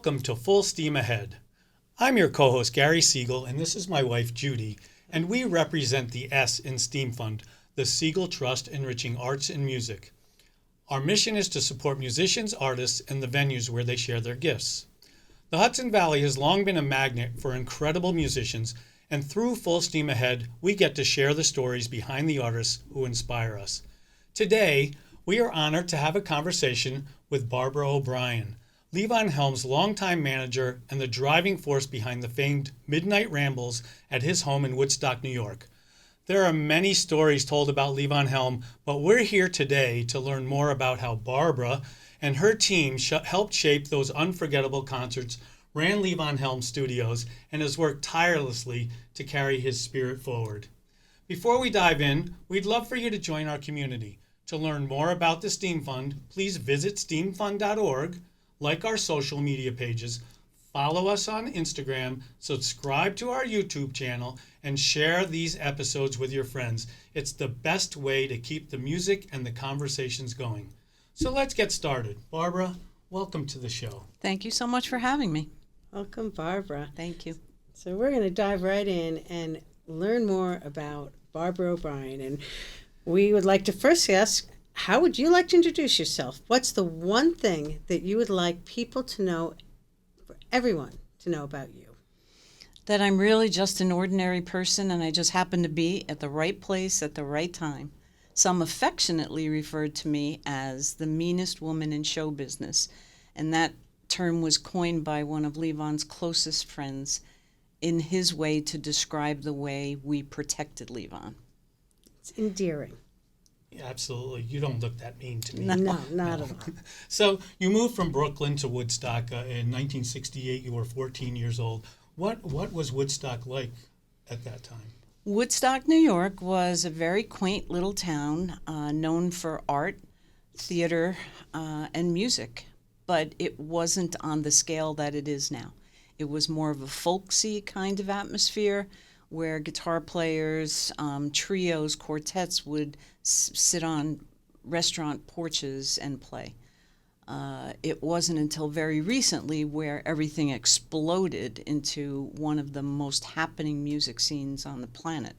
Welcome to Full Steam Ahead. I'm your co-host Gary Siegel, and this is my wife Judy, and we represent the S in STEAM Fund, the Siegel Trust Enriching Arts and Music. Our mission is to support musicians, artists, and the venues where they share their gifts. The Hudson Valley has long been a magnet for incredible musicians, and through Full Steam Ahead, we get to share the stories behind the artists who inspire us. Today, we are honored to have a conversation with Barbara O'Brien, Levon Helm's longtime manager and the driving force behind the famed Midnight Rambles at his home in Woodstock, New York. There are many stories told about Levon Helm, but we're here today to learn more about how Barbara and her team helped shape those unforgettable concerts, ran Levon Helm Studios, and has worked tirelessly to carry his spirit forward. Before we dive in, we'd love for you to join our community. To learn more about the STEAM Fund, please visit steamfund.org, like our social media pages, follow us on Instagram, subscribe to our YouTube channel, and share these episodes with your friends. It's the best way to keep the music and the conversations going. So let's get started. Barbara, welcome to the show. Thank you so much for having me. Welcome, Barbara. Thank you. So we're going to dive right in and learn more about Barbara O'Brien. And we would like to first ask, how would you like to introduce yourself? What's the one thing that you would like people to know, for everyone to know about you? That I'm really just an ordinary person and I just happen to be at the right place at the right time. Some affectionately referred to me as the meanest woman in show business. And that term was coined by one of Levon's closest friends in his way to describe the way we protected Levon. It's endearing. Yeah, absolutely. You don't look that mean to me. No, not at all. So you moved from Brooklyn to Woodstock in 1968. You were 14 years old. What was Woodstock like at that time? Woodstock, New York was a very quaint little town known for art, theater, and music, but it wasn't on the scale that it is now. It was more of a folksy kind of atmosphere where guitar players, trios, quartets would sit on restaurant porches and play. It wasn't until very recently where everything exploded into one of the most happening music scenes on the planet.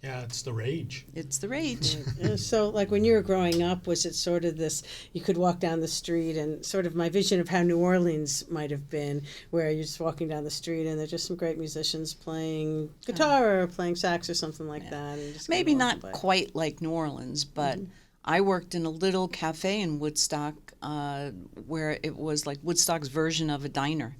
Yeah, it's the rage. It's the rage. So, like when you were growing up, was it sort of this, you could walk down the street and sort of my vision of how New Orleans might have been, where you're just walking down the street and there's just some great musicians playing guitar or playing sax or something like that. And just Maybe not quite like New Orleans, but I worked in a little cafe in Woodstock where it was like Woodstock's version of a diner.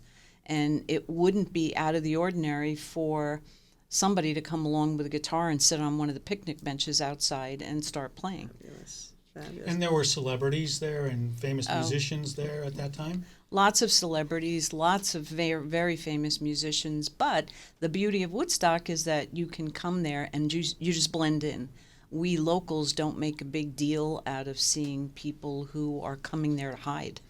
And it wouldn't be out of the ordinary for somebody to come along with a guitar and sit on one of the picnic benches outside and start playing. Fabulous. Fabulous. And there were celebrities there and famous musicians there at that time? Lots of celebrities, lots of very, very famous musicians, but the beauty of Woodstock is that you can come there and you just blend in. We locals don't make a big deal out of seeing people who are coming there to hide.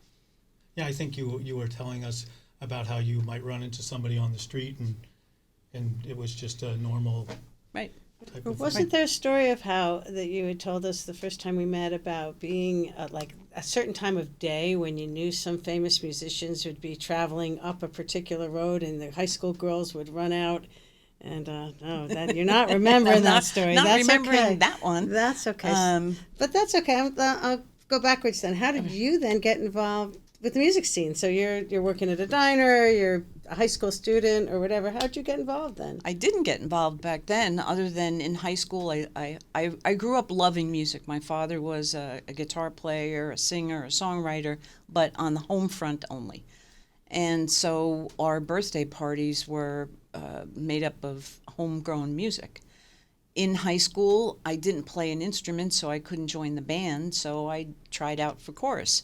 Yeah, I think you were telling us about how you might run into somebody on the street and it was just a normal right. type Well, of wasn't there a story of how that you had told us the first time we met about being like a certain time of day when you knew some famous musicians would be traveling up a particular road and the high school girls would run out and no, that you're not remembering that story. Not That's remembering okay. that one. That's okay. But that's okay. I'll go backwards then. How did you then get involved with the music scene? So you're working at a diner, you're a high school student or whatever. How'd you get involved then? I didn't get involved back then, other than in high school. I grew up loving music. My father was a guitar player, a singer, a songwriter, but on the home front only. And so our birthday parties were made up of homegrown music. In high school, I didn't play an instrument, so I couldn't join the band, so I tried out for chorus.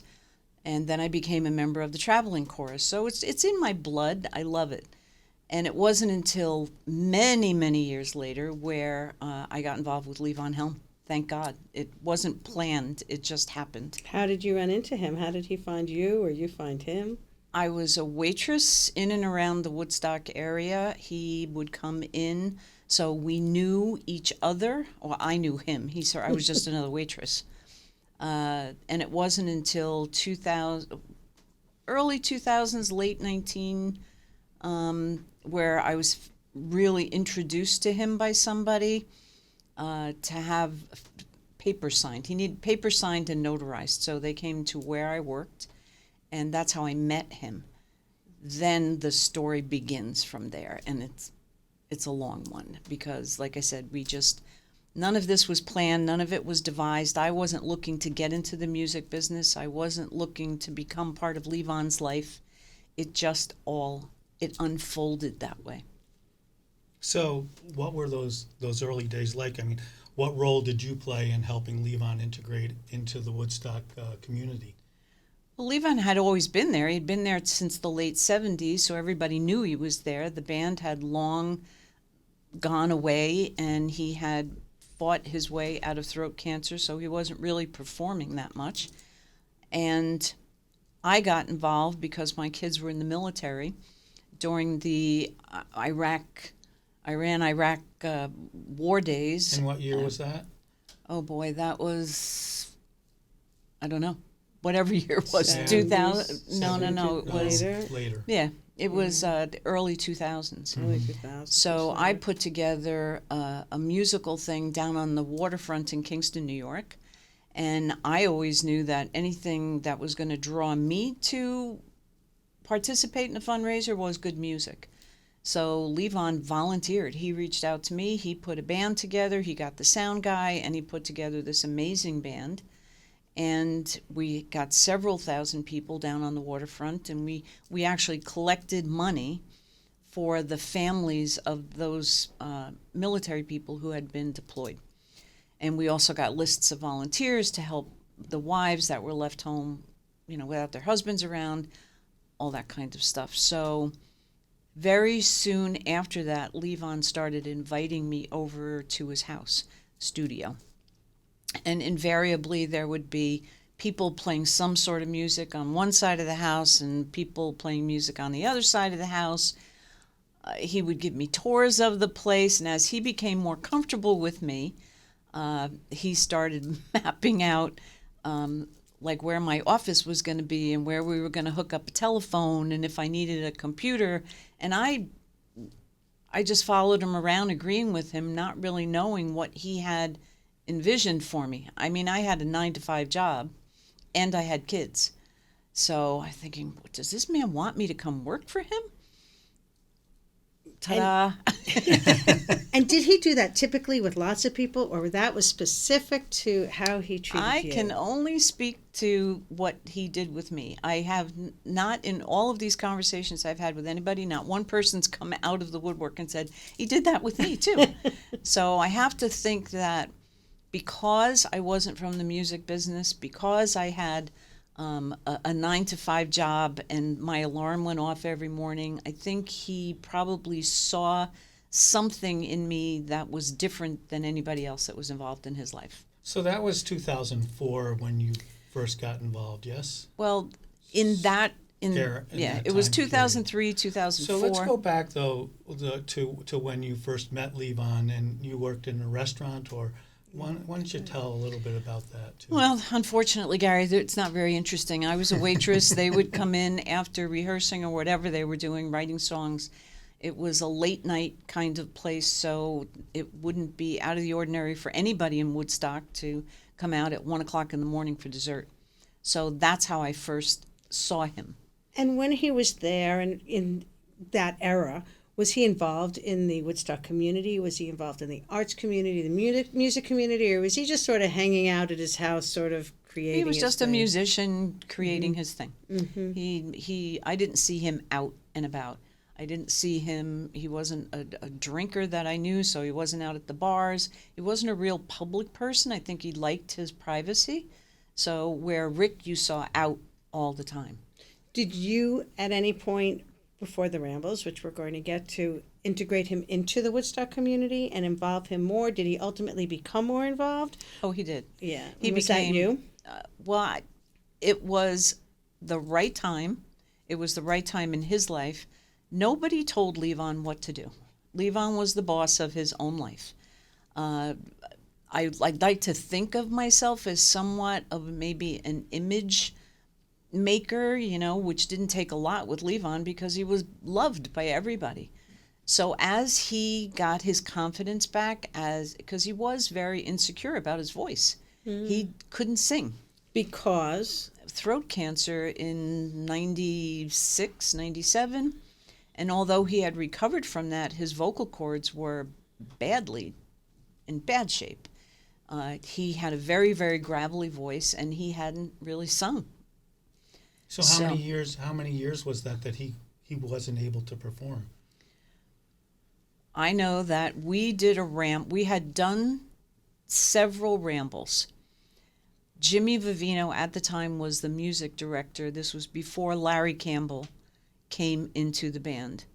And then I became a member of the traveling chorus. So it's in my blood. I love it. And it wasn't until many, many years later where I got involved with Levon Helm. Thank God. It wasn't planned. It just happened. How did you run into him? How did he find you or you find him? I was a waitress in and around the Woodstock area. He would come in, so we knew each other. Well, I knew him. I was just another waitress. And it wasn't until early 2000s, late 19, where I was really introduced to him by somebody to have paper signed. He needed paper signed and notarized, so they came to where I worked, and that's how I met him. Then the story begins from there, and it's a long one because, like I said, none of this was planned, none of it was devised. I wasn't looking to get into the music business. I wasn't looking to become part of Levon's life. It unfolded that way. So, what were those early days like? I mean, what role did you play in helping Levon integrate into the Woodstock community? Well, Levon had always been there. He'd been there since the late 70s, so everybody knew he was there. The band had long gone away, and he had fought his way out of throat cancer, so he wasn't really performing that much. And I got involved because my kids were in the military during the Iran-Iraq war days. And what year was that? Oh boy, that was, I don't know, whatever year it was, 70s, 2000. No, it was Later. Yeah, it was the early 2000s. Early 2000s. So I put together a musical thing down on the waterfront in Kingston, New York, and I always knew that anything that was going to draw me to participate in a fundraiser was good music. So Levon volunteered. He reached out to me. He put a band together. He got the sound guy, and he put together this amazing band. And we got several thousand people down on the waterfront, and we actually collected money for the families of those military people who had been deployed. And we also got lists of volunteers to help the wives that were left home, without their husbands around, all that kind of stuff. So very soon after that, Levon started inviting me over to his house studio. And invariably there would be people playing some sort of music on one side of the house and people playing music on the other side of the house. He would give me tours of the place, and as he became more comfortable with me, he started mapping out like where my office was going to be and where we were going to hook up a telephone and if I needed a computer. And I just followed him around, agreeing with him, not really knowing what he had envisioned for me. I mean, I had a 9-to-5 job and I had kids. So I'm thinking, does this man want me to come work for him? Ta-da. And did he do that typically with lots of people, or that was specific to how he treated you? I can only speak to what he did with me. I have not, in all of these conversations I've had with anybody, not one person's come out of the woodwork and said, he did that with me too. So I have to think that because I wasn't from the music business, because I had a 9-to-5 job and my alarm went off every morning, I think he probably saw something in me that was different than anybody else that was involved in his life. So that was 2004 when you first got involved, yes? Well, that it was 2003, 2004. So let's go back though to when you first met Levon and you worked in a restaurant, or why don't you tell a little bit about that too? Well, unfortunately, Gary, it's not very interesting. I was a waitress. They would come in after rehearsing or whatever they were doing, writing songs. It was a late night kind of place, so it wouldn't be out of the ordinary for anybody in Woodstock to come out at 1 o'clock in the morning for dessert. So that's how I first saw him. And when he was there and in that era, was he involved in the Woodstock community? Was he involved in the arts community, the music community, or was he just sort of hanging out at his house, sort of creating He was his just thing? a musician creating his thing. Mm-hmm. I didn't see him out and about. I didn't see him, he wasn't a drinker that I knew, so he wasn't out at the bars. He wasn't a real public person. I think he liked his privacy. So where Rick you saw out all the time. Did you, at any point before the Rambles, which we're going to get to, integrate him into the Woodstock community and involve him more? Did he ultimately become more involved? Oh, he did. Yeah. He Was that you? It was the right time. It was the right time in his life. Nobody told Levon what to do. Levon was the boss of his own life. I'd like to think of myself as somewhat of maybe an image maker, which didn't take a lot with Levon because he was loved by everybody. So as he got his confidence back, because he was very insecure about his voice, he couldn't sing. Because? Throat cancer in 96, 97. And although he had recovered from that, his vocal cords were in bad shape. He had a very, very gravelly voice, and he hadn't really sung. So how many years was that he wasn't able to perform? I know that we had done several rambles. Jimmy Vivino at the time was the music director. This was before Larry Campbell came into the band.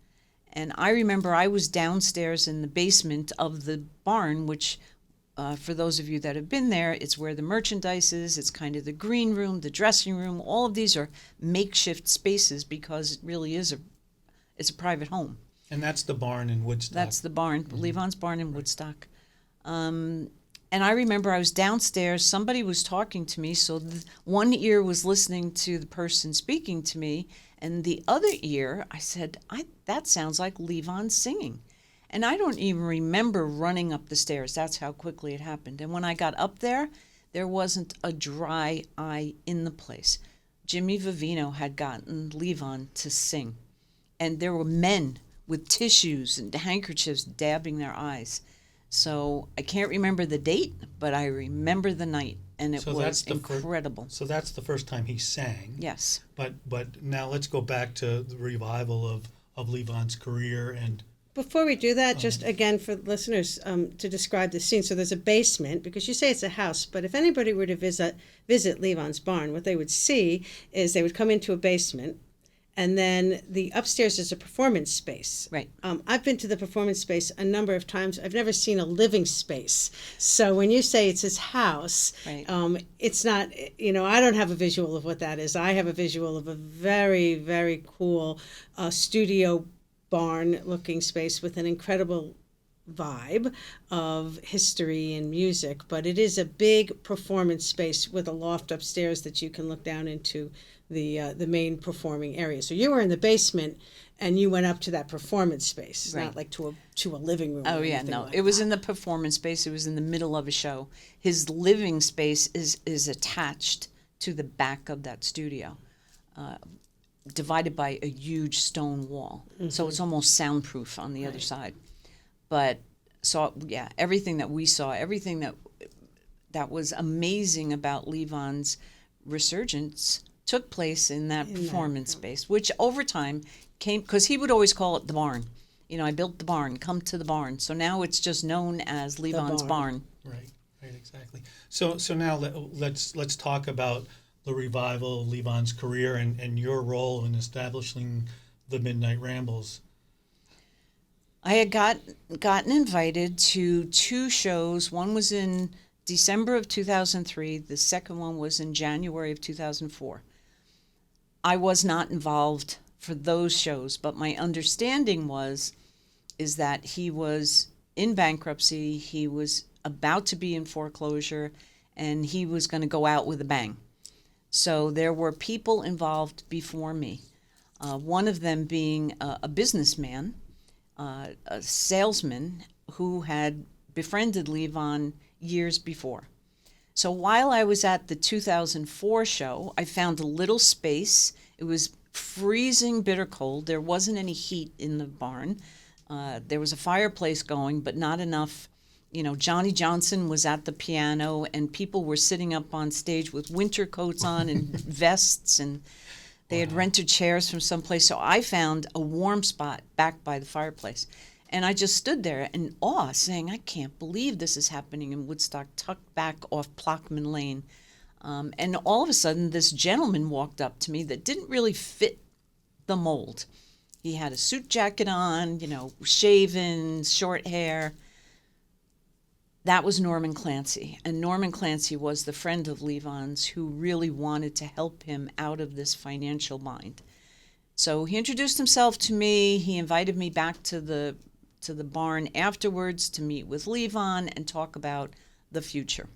And I remember I was downstairs in the basement of the barn, which, for those of you that have been there, it's where the merchandise is. It's kind of the green room, the dressing room. All of these are makeshift spaces because it really is it's a private home. And that's the barn in Woodstock. That's the barn, Levon's barn in Woodstock. And I remember I was downstairs, somebody was talking to me, so one ear was listening to the person speaking to me, and the other ear, I said, that sounds like Levon singing. And I don't even remember running up the stairs. That's how quickly it happened. And when I got up there wasn't a dry eye in the place. Jimmy Vivino had gotten Levon to sing. And there were men with tissues and handkerchiefs dabbing their eyes. So I can't remember the date, but I remember the night, and it was incredible. So that's the first time he sang. Yes. But now let's go back to the revival of Levon's career. And before we do that, just again for listeners to describe the scene. So there's a basement, because you say it's a house, but if anybody were to visit Levon's barn, what they would see is they would come into a basement. And then the upstairs is a performance space. Right. I've been to the performance space a number of times. I've never seen a living space. So when you say it's his house, right. It's not, I don't have a visual of what that is. I have a visual of a very, very cool studio barn looking space with an incredible vibe of history and music. But it is a big performance space with a loft upstairs that you can look down into the main performing area. So you were in the basement and you went up to that performance space, right. Not like to a living room. Oh yeah, no. It was in the performance space. It was in the middle of a show. His living space is attached to the back of that studio, divided by a huge stone wall. Mm-hmm. So it's almost soundproof on the other side. But everything that we saw, everything that was amazing about Levon's resurgence took place in that performance space, which over time came, because he would always call it the barn. I built the barn, come to the barn. So now it's just known as Levon's barn. Right, exactly. So now let's talk about the revival of Levon's career and your role in establishing the Midnight Rambles. I had gotten invited to two shows. One was in December of 2003. The second one was in January of 2004. I was not involved for those shows, but my understanding is that he was in bankruptcy, he was about to be in foreclosure, and he was going to go out with a bang. So there were people involved before me, one of them being a businessman, a salesman who had befriended Levon years before. So while I was at the 2004 show, I found a little space. It was freezing bitter cold. There wasn't any heat in the barn. There was a fireplace going, but not enough. Johnny Johnson was at the piano, and people were sitting up on stage with winter coats on and vests, and they had rented chairs from someplace. So I found a warm spot back by the fireplace. And I just stood there in awe, saying, I can't believe this is happening in Woodstock, tucked back off Plockman Lane. And all of a sudden, this gentleman walked up to me that didn't really fit the mold. He had a suit jacket on, shaven, short hair. That was Norman Clancy. And Norman Clancy was the friend of Levon's who really wanted to help him out of this financial bind. So he introduced himself to me. He invited me back to the barn afterwards to meet with Levon and talk about the future.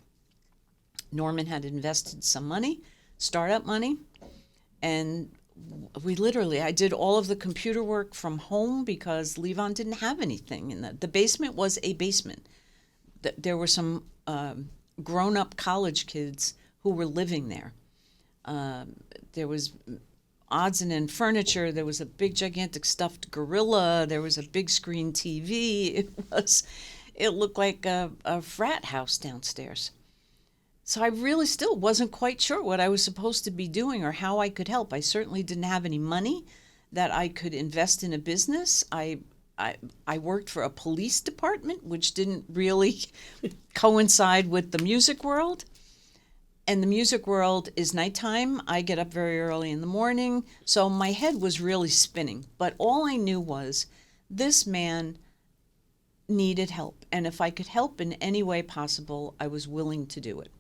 Norman had invested some money, startup money, And I did all of the computer work from home because Levon didn't have anything. And the basement was a basement. There were some grown-up college kids who were living there. There was odds and ends furniture. There was a big, gigantic stuffed gorilla. There was a big screen TV. It looked like a frat house downstairs. So I really still wasn't quite sure what I was supposed to be doing or how I could help. I certainly didn't have any money that I could invest in a business. I worked for a police department, which didn't really coincide with the music world. And the music world is nighttime. I get up very early in the morning. So my head was really spinning. But all I knew was this man needed help. And if I could help in any way possible, I was willing to do it.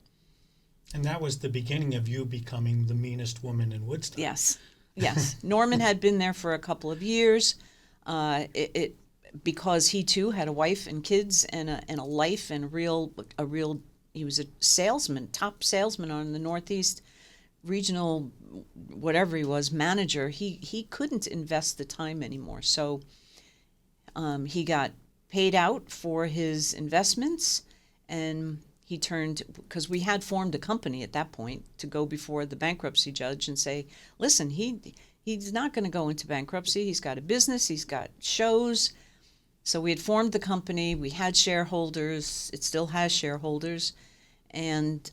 And that was the beginning of you becoming the meanest woman in Woodstock. Yes. Norman had been there for a couple of years. Because he too had a wife and kids and a life and a real. He was a salesman, top salesman on the Northeast regional, whatever he was, manager. He couldn't invest the time anymore, so he got paid out for his investments, and he turned, because we had formed a company at that point to go before the bankruptcy judge and say, listen, he's not going to go into bankruptcy. He's got a business. He's got shows. So we had formed the company. We had shareholders. It still has shareholders. And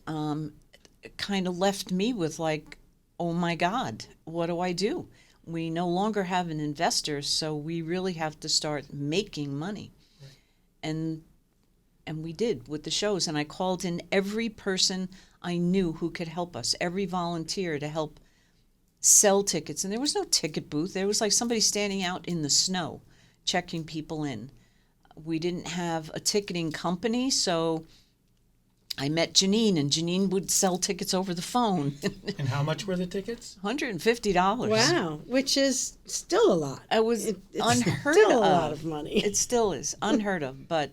it kind of left me with like, oh, my God, what do I do? We no longer have an investor, so we really have to start making money. Right. And we did with the shows. And I called in every person I knew who could help us, every volunteer to help sell tickets. And there was no ticket booth. There was like somebody standing out in the snow checking people in. We didn't have a ticketing company, so I met Janine, and Janine would sell tickets over the phone. And how much were the tickets? $150. Wow, which is still a lot. It's unheard still of. a lot of money. It still is unheard of, but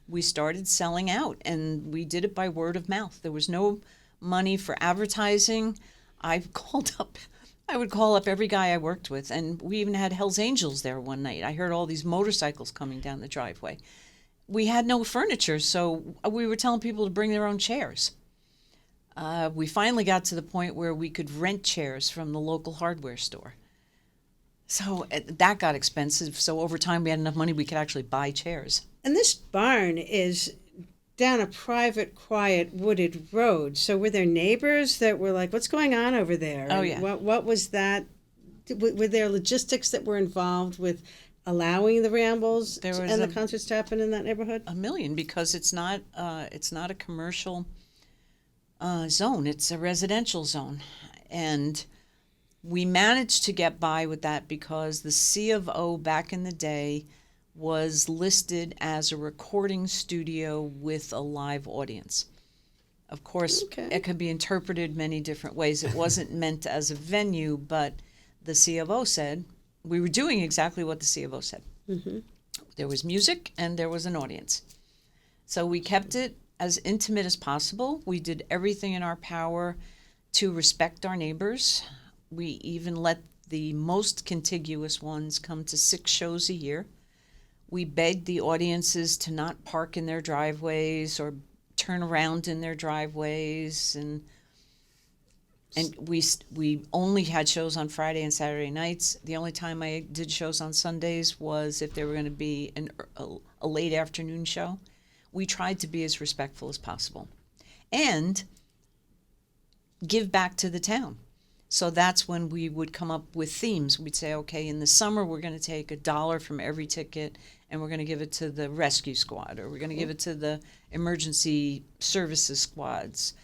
we started selling out, and we did it by word of mouth. There was no money for advertising. I would call up every guy I worked with, and we even had Hell's Angels there one night. I heard all these motorcycles coming down the driveway. We had no furniture, so we were telling people to bring their own chairs. We finally got to the point where we could rent chairs from the local hardware store. So that got expensive, so over time we had enough money we could actually buy chairs. And this barn is down a private, quiet, wooded road. So were there neighbors that were like, what's going on over there? Oh, yeah. What was that? Were there logistics that were involved with allowing the rambles and the concerts to happen in that neighborhood? A million, because it's not a commercial zone. It's a residential zone. And we managed to get by with that because the C of O back in the day was listed as a recording studio with a live audience. Of course, It could be interpreted many different ways. It wasn't meant as a venue, but the C of O said, we were doing exactly what the C of O said. Mm-hmm. There was music and there was an audience. So we kept it as intimate as possible. We did everything in our power to respect our neighbors. We even let the most contiguous ones come to 6 shows a year. We begged the audiences to not park in their driveways or turn around in their driveways, and we only had shows on Friday and Saturday nights. The only time I did shows on Sundays was if there were going to be a late afternoon show. We tried to be as respectful as possible and give back to the town. So that's when we would come up with themes. We'd say, okay, in the summer we're going to take $1 from every ticket and we're going to give it to the rescue squad, or we're going to give it to the emergency services squads.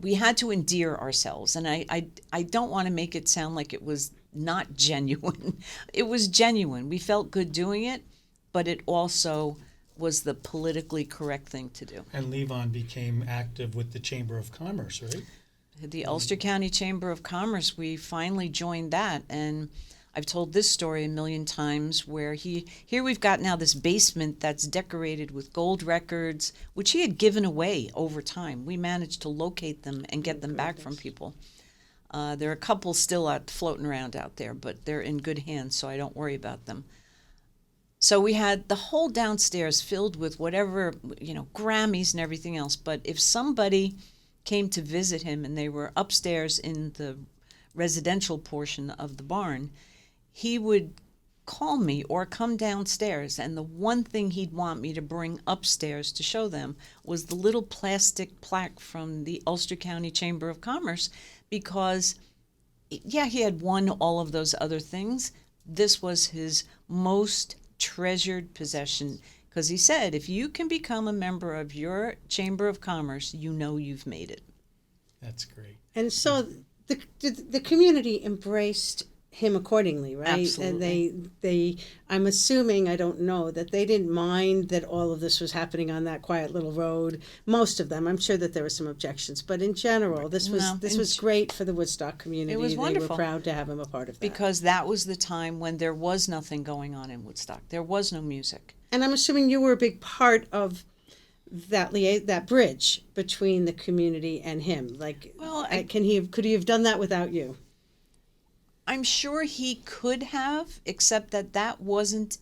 We had to endear ourselves, and I don't want to make it sound like it was not genuine. It was genuine. We felt good doing it, but it also was the politically correct thing to do. And Levon became active with the Chamber of Commerce, right? The Ulster County Chamber of Commerce, we finally joined that, and I've told this story a million times where here we've got now this basement that's decorated with gold records, which he had given away over time. We managed to locate them and get them back from people. There are a couple still out floating around out there, but they're in good hands, so I don't worry about them. So we had the whole downstairs filled with whatever, Grammys and everything else. But if somebody came to visit him and they were upstairs in the residential portion of the barn, he would call me or come downstairs, and the one thing he'd want me to bring upstairs to show them was the little plastic plaque from the Ulster County Chamber of Commerce, because he had won all of those other things. This was his most treasured possession, because he said, if you can become a member of your Chamber of Commerce, you've made it. That's great. And so the community embraced him accordingly, right? Absolutely. And they I'm assuming, I don't know, that they didn't mind that all of this was happening on that quiet little road. Most of them, I'm sure that there were some objections, but in general, this was great for the Woodstock community. It was wonderful. They were proud to have him a part of that. Because that was the time when there was nothing going on in Woodstock. There was no music. And I'm assuming you were a big part of that bridge between the community and him. Could he have done that without you? I'm sure he could have, except that wasn't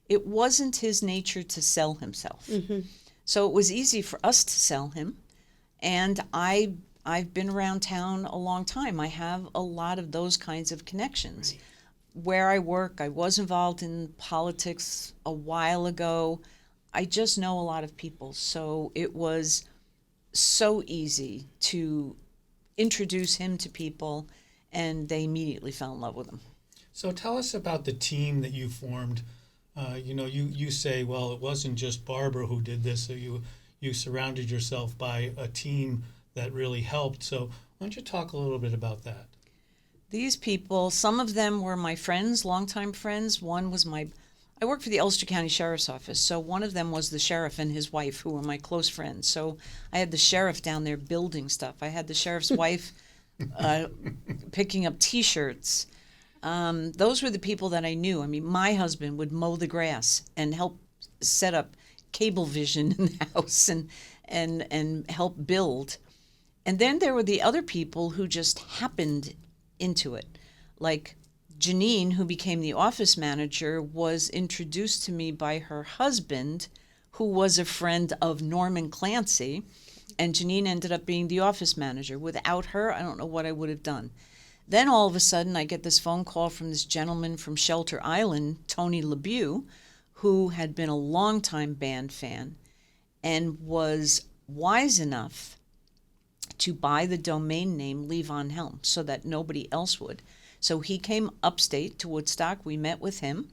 his nature to sell himself. Mm-hmm. So it was easy for us to sell him. And I've been around town a long time. I have a lot of those kinds of connections. Right. Where I work, I was involved in politics a while ago. I just know a lot of people. So it was so easy to introduce him to people, and they immediately fell in love with him. So tell us about the team that you formed. You say, well, it wasn't just Barbara who did this, so you surrounded yourself by a team that really helped. So why don't you talk a little bit about that? These people, some of them were my friends, longtime friends. One was I worked for the Ulster County Sheriff's Office, so one of them was the sheriff and his wife, who were my close friends. So I had the sheriff down there building stuff. I had the sheriff's wife picking up T-shirts. Those were the people that I knew. I mean, my husband would mow the grass and help set up cable vision in the house and help build. And then there were the other people who just happened into it. Like Janine, who became the office manager, was introduced to me by her husband, who was a friend of Norman Clancy. And Janine ended up being the office manager. Without her, I don't know what I would have done. Then all of a sudden, I get this phone call from this gentleman from Shelter Island, Tony LeBeau, who had been a longtime band fan and was wise enough to buy the domain name Levon Helm so that nobody else would. So he came upstate to Woodstock. We met with him.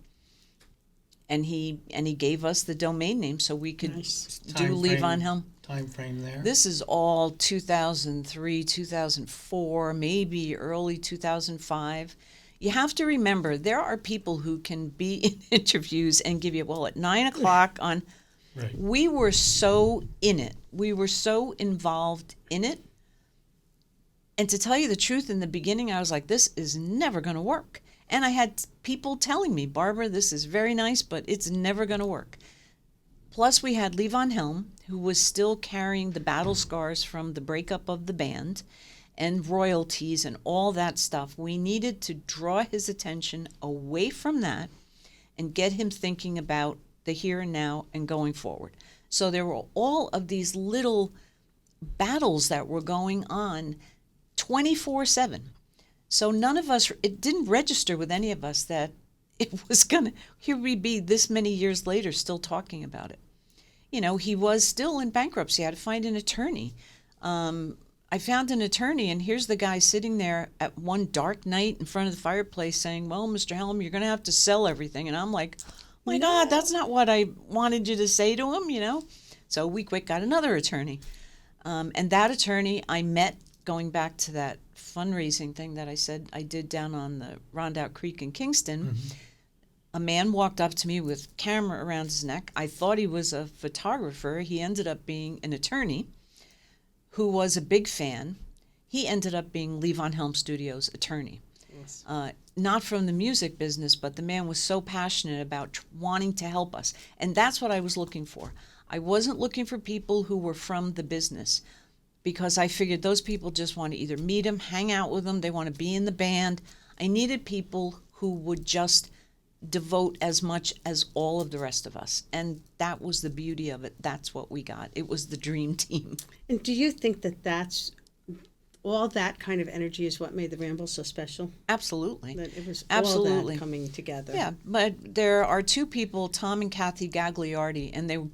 And he gave us the domain name so we could do Levon Helm. Time frame there? This is all 2003, 2004, maybe early 2005. You have to remember, there are people who can be in interviews and give you, at 9 o'clock on. Right. We were so in it. We were so involved in it. And to tell you the truth, in the beginning, I was like, this is never going to work. And I had people telling me, Barbara, this is very nice, but it's never going to work. Plus, we had Levon Helm, who was still carrying the battle scars from the breakup of the band and royalties and all that stuff. We needed to draw his attention away from that and get him thinking about the here and now and going forward. So there were all of these little battles that were going on 24/7. So none of us, it didn't register with any of us that it was here we be this many years later still talking about it. He was still in bankruptcy. I had to find an attorney. I found an attorney, and here's the guy sitting there at one dark night in front of the fireplace saying, well, Mr. Helm, you're going to have to sell everything. And I'm like, oh my God, that's not what I wanted you to say to him, So we got another attorney. And that attorney I met going back to that fundraising thing that I said I did down on the Rondout Creek in Kingston. Mm-hmm. A man walked up to me with camera around his neck. I thought he was a photographer. He ended up being an attorney who was a big fan. He ended up being Levon Helm Studios' attorney. Yes. Not from the music business, but the man was so passionate about wanting to help us. And that's what I was looking for. I wasn't looking for people who were from the business. because I figured those people just want to either meet him, hang out with him, they want to be in the band. I needed people who would just devote as much as all of the rest of us. And that was the beauty of it. That's what we got. It was the dream team. And do you think that that's all that kind of energy is what made the Rambles so special? Absolutely. That it was Absolutely. all that coming together. Yeah, but there are two people, Tom and Kathy Gagliardi, and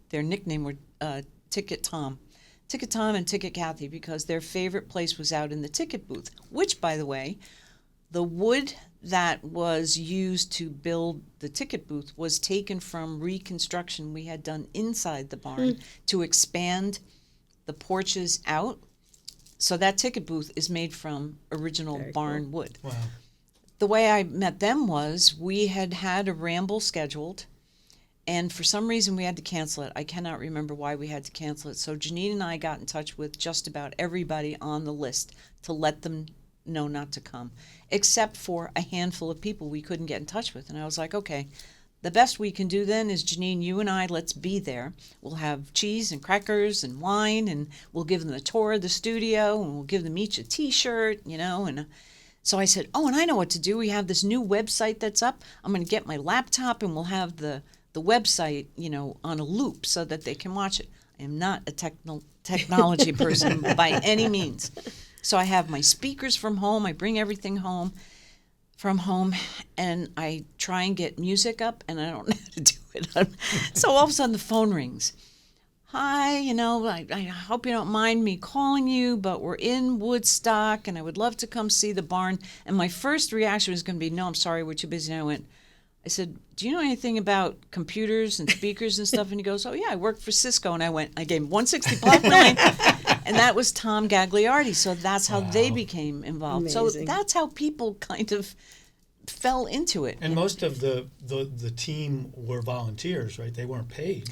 their nickname were Ticket Tom. Ticket Tom and Ticket Kathy, because their favorite place was out in the ticket booth, which, by the way, the wood that was used to build the ticket booth was taken from reconstruction we had done inside the barn to expand the porches out. So that ticket booth is made from original Very barn cool. wood. Wow. The way I met them was we had a ramble scheduled, and for some reason we had to cancel it. I cannot remember why we had to cancel it. So Janine and I got in touch with just about everybody on the list to let them know not to come, except for a handful of people we couldn't get in touch with. And I was like, okay, the best we can do then is, Janine, you and I, let's be there. We'll have cheese and crackers and wine, and we'll give them a tour of the studio, and we'll give them each a T-shirt, and so I said, oh, and I know what to do. We have this new website that's up. I'm going to get my laptop, and we'll have the website, on a loop so that they can watch it. I am not a technology person by any means. So I have my speakers from home. I bring everything from home, and I try and get music up, and I don't know how to do it. So all of a sudden the phone rings. Hi, I hope you don't mind me calling you, but we're in Woodstock, and I would love to come see the barn. And my first reaction was going to be, no, I'm sorry, we're too busy. And I said, do you know anything about computers and speakers and stuff? And he goes, oh, yeah, I work for Cisco. And I gave him 160 block million. And that was Tom Gagliardi. So that's how they became involved. Amazing. So that's how people kind of fell into it. And most of the team were volunteers, right? They weren't paid.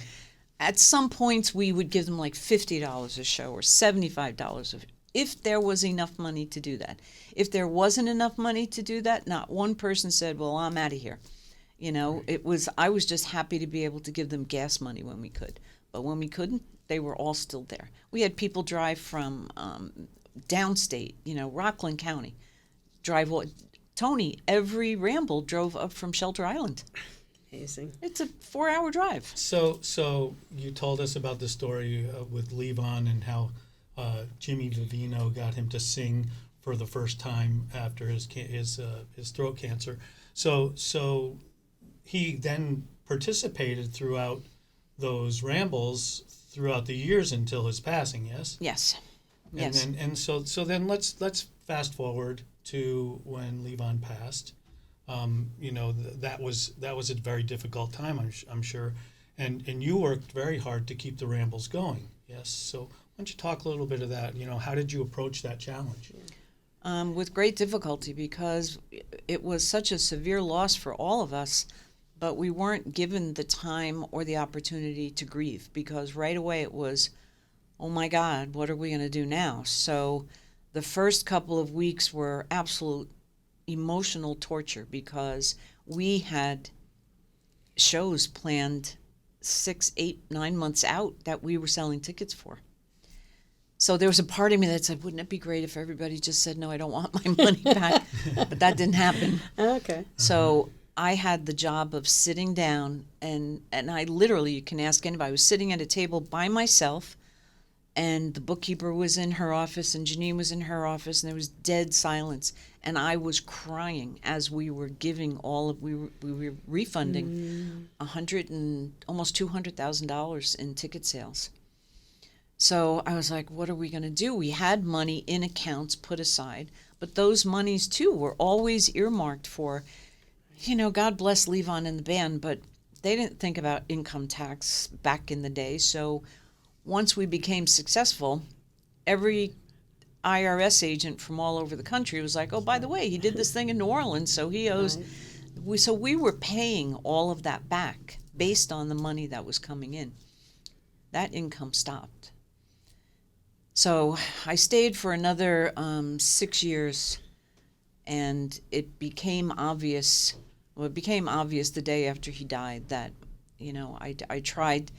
At some points, we would give them like $50 a show or $75 if there was enough money to do that. If there wasn't enough money to do that, not one person said, well, I'm out of here. I was just happy to be able to give them gas money when we could. But when we couldn't, they were all still there. We had people drive from downstate, Rockland County. Tony, every ramble drove up from Shelter Island. Amazing. It's a 4-hour drive. So you told us about the story with Levon and how Jimmy Vivino got him to sing for the first time after his throat cancer. So he then participated throughout those rambles throughout the years until his passing. Yes. Yes. So then let's fast forward to when Levon passed. That was a very difficult time, I'm sure, and you worked very hard to keep the rambles going. Yes. So why don't you talk a little bit of that? How did you approach that challenge? With great difficulty, because it was such a severe loss for all of us, but we weren't given the time or the opportunity to grieve, because right away it was, oh my God, what are we going to do now? So the first couple of weeks were absolute emotional torture, because we had shows planned 6, 8, 9 months out that we were selling tickets for. So there was a part of me that said, wouldn't it be great if everybody just said, no, I don't want my money back? But that didn't happen. Okay. So I had the job of sitting down, and I literally, you can ask anybody, I was sitting at a table by myself, and the bookkeeper was in her office, and Janine was in her office, and there was dead silence. And I was crying as we were giving we were refunding almost $200,000 in ticket sales. So I was like, what are we going to do? We had money in accounts put aside, but those monies too were always earmarked for, God bless Levon and the band, but they didn't think about income tax back in the day. So once we became successful, every IRS agent from all over the country was like, oh, by the way, he did this thing in New Orleans, so he owes. Right. So we were paying all of that back based on the money that was coming in. That income stopped. So I stayed for another 6 years, and it became obvious. Well, it became obvious the day after he died that, I tried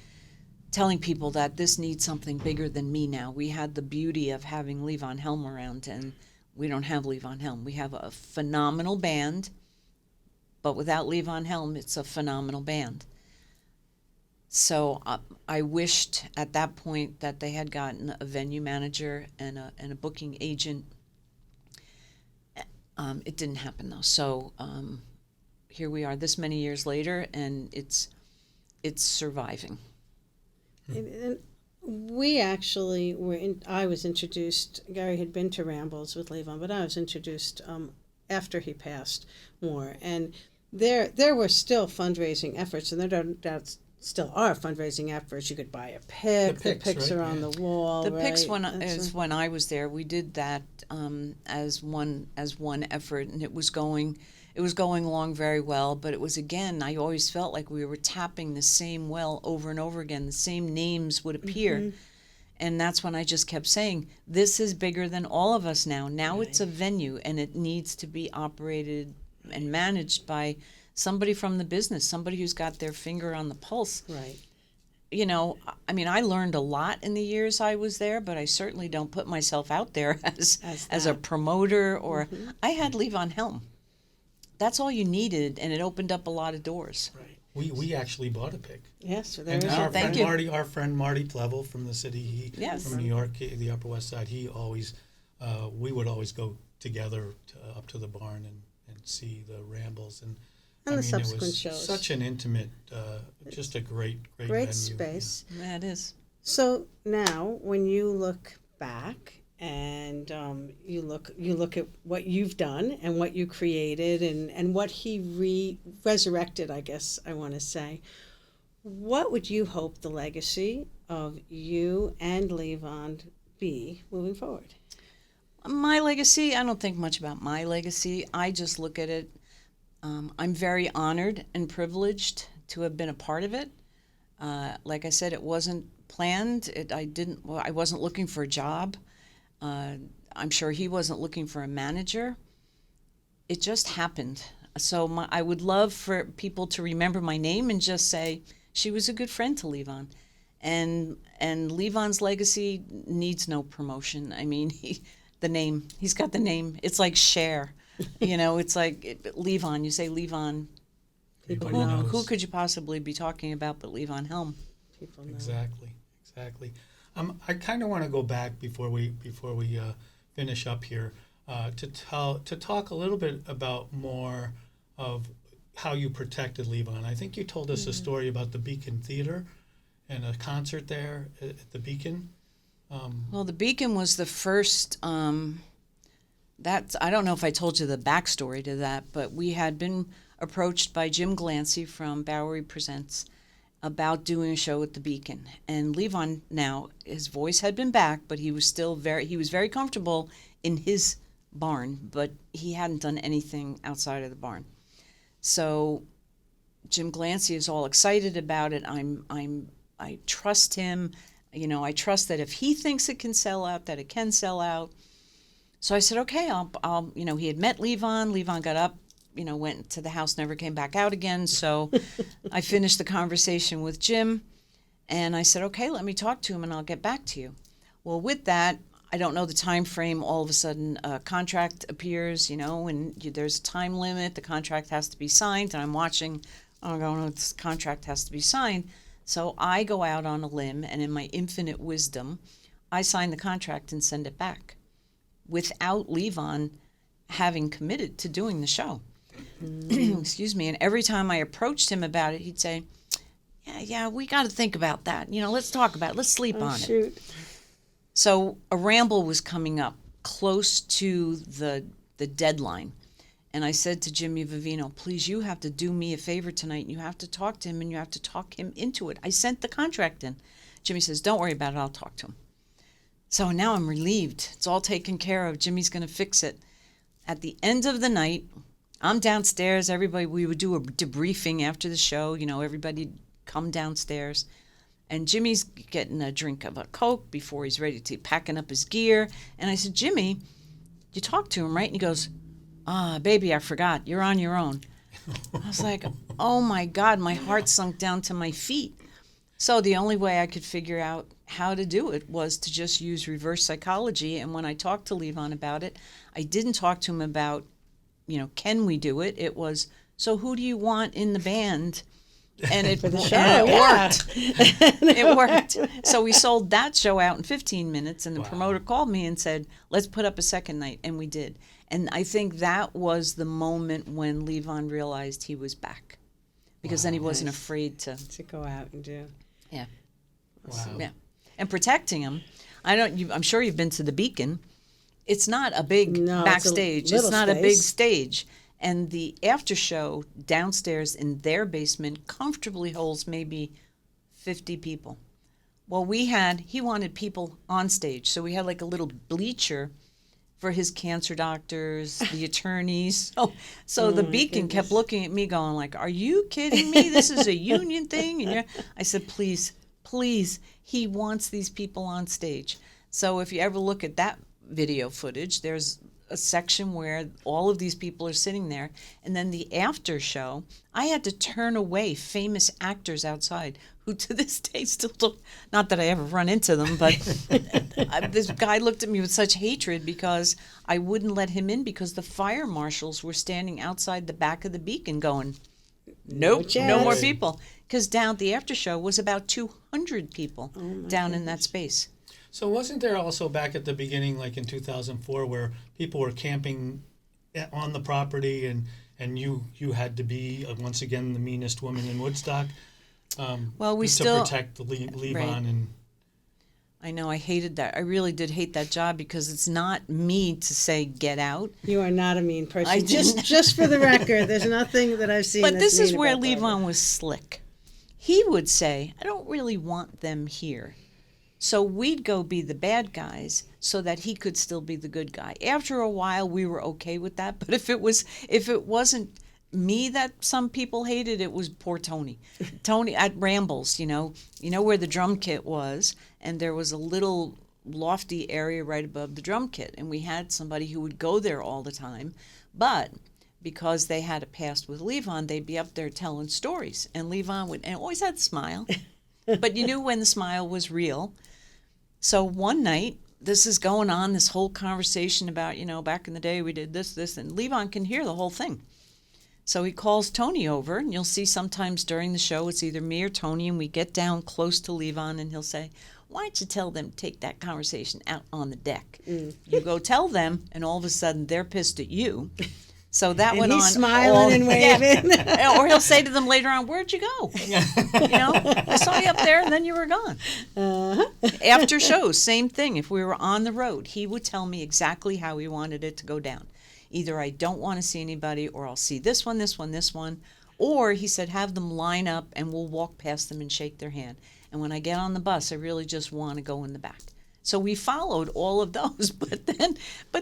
telling people that this needs something bigger than me now. We had the beauty of having Levon Helm around, and we don't have Levon Helm. We have a phenomenal band, but without Levon Helm, it's a phenomenal band. So I wished at that point that they had gotten a venue manager and a booking agent. It didn't happen though. So here we are, this many years later, and it's surviving. And we actually I was introduced, Gary had been to Rambles with Levon, but I was introduced after he passed more. And there were still fundraising efforts, and there still are fundraising efforts. You could buy a pick. The picks right? Are on the wall. The right? picks when I was there. We did that as one effort, and it was going along very well. But it was, again, I always felt like we were tapping the same well over and over again. The same names would appear. Mm-hmm. And that's when I just kept saying, this is bigger than all of us now. Now right. It's a venue, and it needs to be operated and managed by somebody from the business, somebody who's got their finger on the pulse. Right. You know, I mean, I learned a lot in the years I was there, but I certainly don't put myself out there as a promoter or... Mm-hmm. I had Levon Helm. That's all you needed, and it opened up a lot of doors. Right. We actually bought a pick. Yes, so there is. Our friend Marty Plevel from the city, from New York, the Upper West Side, he always, we would always go together up to the barn and see the Rambles, and the subsequent shows. Such an intimate, just a great venue. Space. Yeah, it is. So now, when you look back and you look at what you've done and what you created and what he resurrected, I guess I want to say, what would you hope the legacy of you and Levon be moving forward? My legacy, I don't think much about my legacy. I just look at it. I'm very honored and privileged to have been a part of it. Like I said, it wasn't planned. I wasn't looking for a job. I'm sure he wasn't looking for a manager. It just happened. So I would love for people to remember my name and just say she was a good friend to Levon. And Levon's legacy needs no promotion. I mean, he's got the name. It's like Cher. You know, it's like Levon. You say Levon. Who could you possibly be talking about but Levon Helm? People know. Exactly. I kind of want to go back before we finish up here to talk a little bit about more of how you protected Levon. I think you told us a story about the Beacon Theater and a concert there at the Beacon. Well, the Beacon was the first. I don't know if I told you the backstory to that, but we had been approached by Jim Glancy from Bowery Presents about doing a show at the Beacon. And Levon, now, his voice had been back, but he was still very comfortable in his barn, but he hadn't done anything outside of the barn. So Jim Glancy is all excited about it. I trust him. You know, I trust that if he thinks it can sell out, that it can sell out. So I said, okay, I'll he had met Levon. Levon got up, went to the house, never came back out again. So I finished the conversation with Jim, and I said, okay, let me talk to him, and I'll get back to you. Well, with that, I don't know the time frame. All of a sudden, a contract appears, and there's a time limit. The contract has to be signed, and I'm watching. I'm going, oh, this contract has to be signed. So I go out on a limb, and in my infinite wisdom, I sign the contract and send it back without Levon having committed to doing the show. Excuse me. And every time I approached him about it, he'd say, yeah, we got to think about that. Let's talk about it. Let's sleep on it. So a ramble was coming up close to the deadline. And I said to Jimmy Vivino, please, you have to do me a favor tonight. You have to talk to him, and you have to talk him into it. I sent the contract in. Jimmy says, don't worry about it. I'll talk to him. So now I'm relieved. It's all taken care of. Jimmy's going to fix it. At the end of the night, I'm downstairs. Everybody, we would do a debriefing after the show. Everybody come downstairs. And Jimmy's getting a drink of a Coke before he's ready to packing up his gear. And I said, Jimmy, you talked to him, right? And he goes, baby, I forgot. You're on your own. I was like, oh, my God. My heart sunk down to my feet. So the only way I could figure out how to do it was to just use reverse psychology. And when I talked to Levon about it, I didn't talk to him about, can we do it? It was, so who do you want in the band? And it, For the show, and it yeah. worked. It worked. So we sold that show out in 15 minutes, and the promoter called me and said, let's put up a second night, and we did. And I think that was the moment when Levon realized he was back, because then he wasn't afraid to go out and do. Yeah. Wow. Yeah. And protecting him. I'm sure you've been to the Beacon. It's not a big backstage. It's not a big stage. And the after show downstairs in their basement comfortably holds maybe 50 people. Well, he wanted people on stage. So we had like a little bleacher for his cancer doctors, the attorneys. So the Beacon kept looking at me going like, are you kidding me? This is a union thing? And I said, please, he wants these people on stage. So if you ever look at that video footage, there's a section where all of these people are sitting there. And then the after show, I had to turn away famous actors outside who to this day still don't, not that I ever run into them, but this guy looked at me with such hatred because I wouldn't let him in because the fire marshals were standing outside the back of the Beacon going, nope, no more people. Because down at the after show was about 200 people down in that space. So wasn't there also back at the beginning, like in 2004, where people were camping on the property and you had to be, once again, the meanest woman in Woodstock well, we to still protect the Levon right. and... I know, I hated that. I really did hate that job because it's not me to say get out. You are not a mean person. Just for the record, there's nothing that I've seen. But this is where Levon Levon was slick. He would say, I don't really want them here. So we'd go be the bad guys so that he could still be the good guy. After a while, we were okay with that. But if it wasn't me that some people hated, it was poor Tony. Tony at Rambles, you know where the drum kit was, and there was a little lofty area right above the drum kit, and we had somebody who would go there all the time, but because they had a past with Levon, they'd be up there telling stories, and Levon would and always had a smile, but you knew when the smile was real. So one night, this is going on, this whole conversation about, back in the day we did this, and Levon can hear the whole thing. So he calls Tony over, and you'll see sometimes during the show it's either me or Tony, and we get down close to Levon, and he'll say, why don't you tell them to take that conversation out on the deck? You go tell them, and all of a sudden they're pissed at you. So that went on. He's smiling and waving. Yeah. Or he'll say to them later on, where'd you go? I saw you up there, and then you were gone. After shows, same thing. If we were on the road, he would tell me exactly how he wanted it to go down. Either I don't want to see anybody, or I'll see this one. Or he said, have them line up, and we'll walk past them and shake their hand. And when I get on the bus, I really just want to go in the back. So we followed all of those, but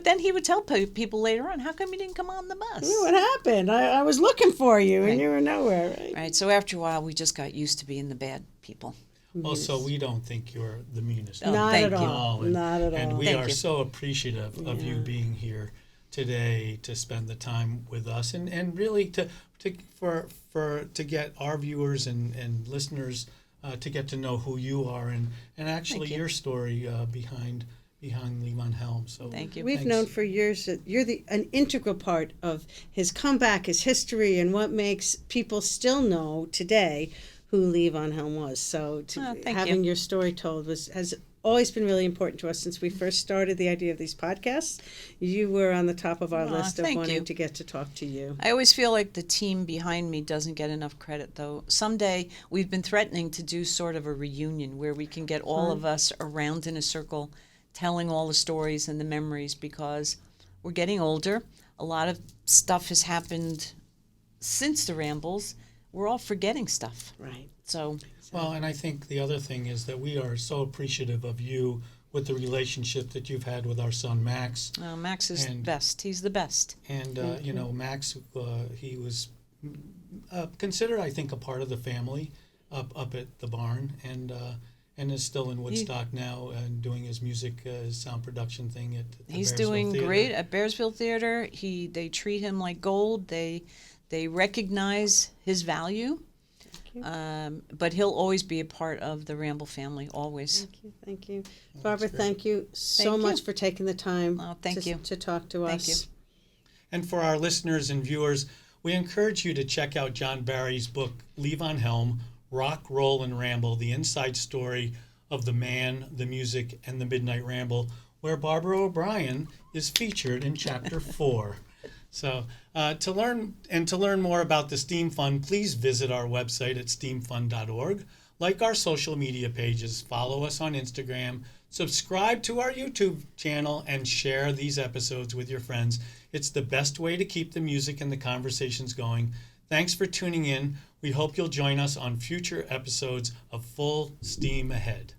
then he would tell people later on, how come you didn't come on the bus? What happened? I was looking for you, right. And you were nowhere, right? Right, so after a while, we just got used to being the bad people. Also, we don't think you're the meanest. Oh, Not thank at you. all. Not at all. And we Thank are you. so appreciative of you being here today to spend the time with us and really to get our viewers and listeners to get to know who you are and actually your story behind Levon Helm. So thank you. We've known for years that you're an integral part of his comeback, his history, and what makes people still know today who Levon Helm was. So having your story told has always been really important to us since we first started the idea of these podcasts. You were on the top of our list of wanting to get to talk to you. I always feel like the team behind me doesn't get enough credit, though. Someday we've been threatening to do sort of a reunion where we can get all of us around in a circle telling all the stories and the memories, because we're getting older. A lot of stuff has happened since the Rambles. We're all forgetting stuff. Right. So... Well, and I think the other thing is that we are so appreciative of you with the relationship that you've had with our son, Max. Max is the best. He's the best. And, Max, he was considered, I think, a part of the family up at the barn and is still in Woodstock now and doing his music, his sound production thing at the He's Bearsville doing Theater. great at Bearsville Theater. They treat him like gold. They recognize his value. you. But he'll always be a part of the Ramble family, always. Thank you. Thank you. Barbara, thank you so Thank much you. for taking the time Thank you. to talk to Thank us. you. And for our listeners and viewers, we encourage you to check out John Barry's book, Levon Helm, Rock, Roll, and Ramble, the inside story of the man, the music, and the Midnight Ramble, where Barbara O'Brien is featured in Chapter 4. So to learn more about the STEAM Fund, please visit our website at steamfund.org. Like our social media pages, follow us on Instagram, subscribe to our YouTube channel, and share these episodes with your friends. It's the best way to keep the music and the conversations going. Thanks for tuning in. We hope you'll join us on future episodes of Full Steam Ahead.